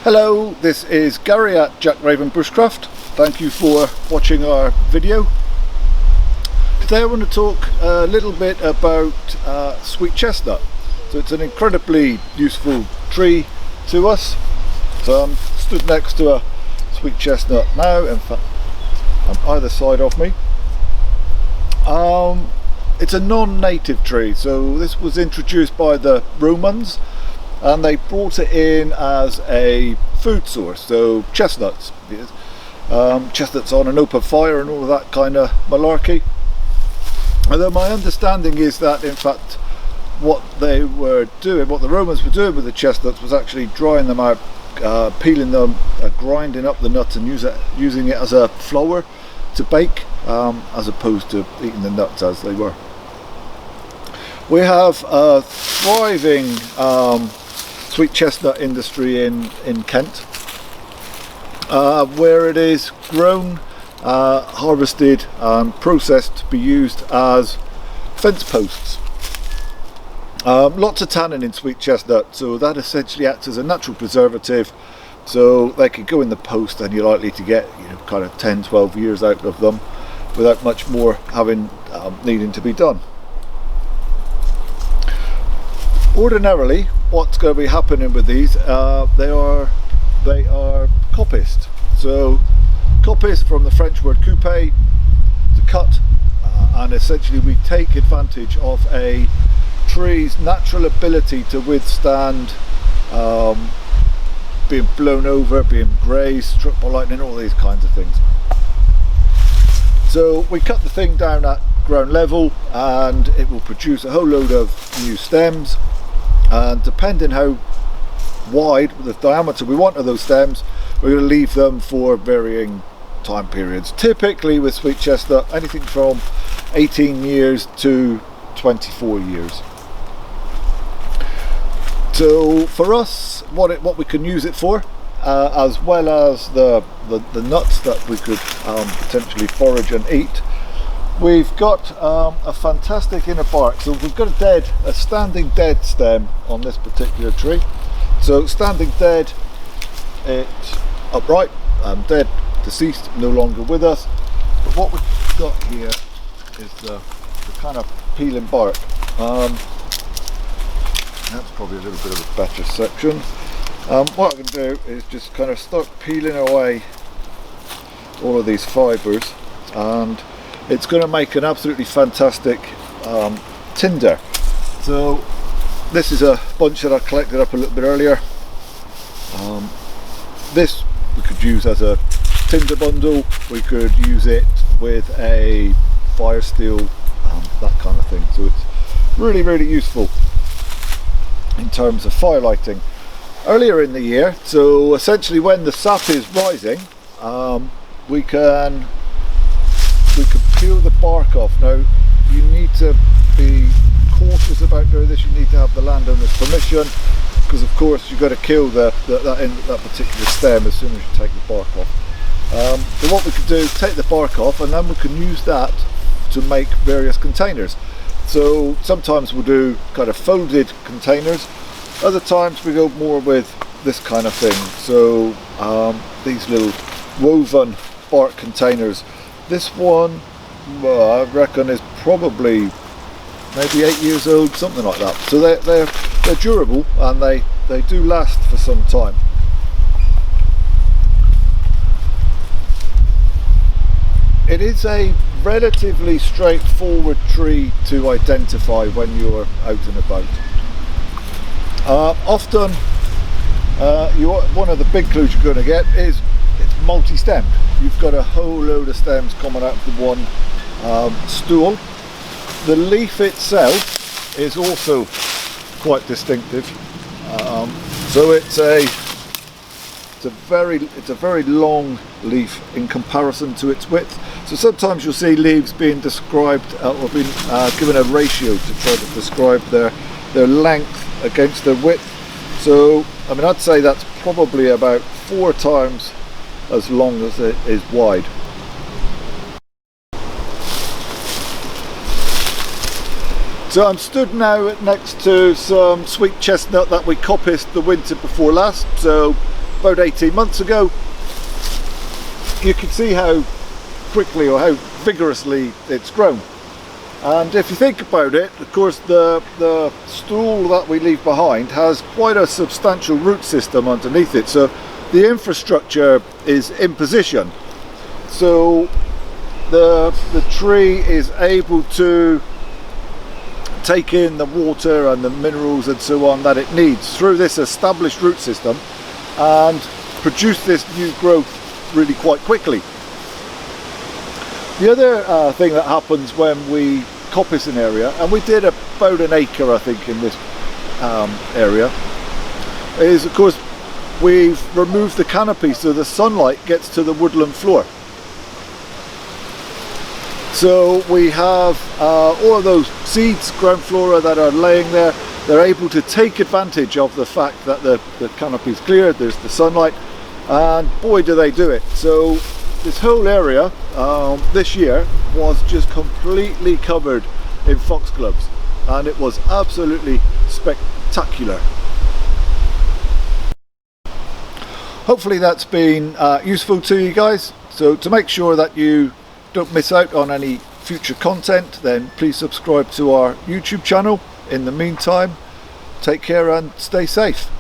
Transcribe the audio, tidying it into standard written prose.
Hello, this is Gary at Jack Raven Bushcraft. Thank you for watching our video. Today I want to talk a little bit about sweet chestnut. So it's an incredibly useful tree to us. So I'm stood next to a sweet chestnut now, in fact on either side of me. It's a non-native tree, so this was introduced by the Romans and they brought it in as a food source. So chestnuts, chestnuts on an open fire and all of that kind of malarkey. Although my understanding is that in fact what they were doing, what the Romans were doing with the chestnuts was actually drying them out, peeling them, grinding up the nuts and using it as a flour to bake, as opposed to eating the nuts as they were. We have a thriving sweet chestnut industry in Kent, where it is grown, harvested and processed to be used as fence posts. Lots of tannin in sweet chestnut, so that essentially acts as a natural preservative, so they can go in the post and you're likely to get kind of 10-12 years out of them without much more needing to be done. Ordinarily, what's going to be happening with these, they are coppiced. So coppiced, from the French word couper, to cut, and essentially we take advantage of a tree's natural ability to withstand being blown over, being grazed, struck by lightning, all these kinds of things. So we cut the thing down at ground level and it will produce a whole load of new stems, and depending how wide the diameter we want of those stems, we're going to leave them for varying time periods. Typically with sweet chestnut, anything from 18 years to 24 years. So for us, what we can use it for, as well as the nuts that we could potentially forage and eat, we've got a fantastic inner bark. So we've got a standing dead stem on this particular tree. So standing dead, it's upright, dead, deceased, no longer with us. But what we've got here is the kind of peeling bark. That's probably a little bit of a better section. What I can do is just kind of start peeling away all of these fibres, and it's going to make an absolutely fantastic tinder. So this is a bunch that I collected up a little bit earlier. This we could use as a tinder bundle, we could use it with a fire steel, that kind of thing. So it's really useful in terms of fire lighting. Earlier in the year, so essentially when the sap is rising, we can peel the bark off. Now you need to be cautious about doing this. You need to have the landowner's permission, because of course you've got to kill that particular stem as soon as you take the bark off. So what we can do is take the bark off, and then we can use that to make various containers. So sometimes we'll do kind of folded containers, other times we go more with this kind of thing. So these little woven bark containers. This one, I reckon, is probably maybe 8 years old, something like that. So they're durable and they do last for some time. It is a relatively straightforward tree to identify when you're out and about. Often one of the big clues you're going to get is it's multi-stemmed. You've got a whole load of stems coming out of the one stool. The leaf itself is also quite distinctive. So it's a very long leaf in comparison to its width. So sometimes you'll see leaves being described or being given a ratio to try to describe their length against their width. So I mean, I'd say that's probably about 4 times as long as it is wide. So I'm stood now next to some sweet chestnut that we coppiced the winter before last. So about 18 months ago, you can see how quickly or how vigorously it's grown. And if you think about it, of course the stool that we leave behind has quite a substantial root system underneath it, so the infrastructure is in position, so the tree is able to take in the water and the minerals and so on that it needs through this established root system and produce this new growth really quite quickly. The other thing that happens when we coppice an area, and we did about an acre I think in this area, is of course we've removed the canopy so the sunlight gets to the woodland floor. So we have all of those seeds, ground flora that are laying there. They're able to take advantage of the fact that the canopy is clear, there's the sunlight, and boy do they do it. So this whole area this year was just completely covered in foxgloves, and it was absolutely spectacular. Hopefully that's been useful to you guys. So to make sure that you don't miss out on any future content, then please subscribe to our YouTube channel. In the meantime, take care and stay safe.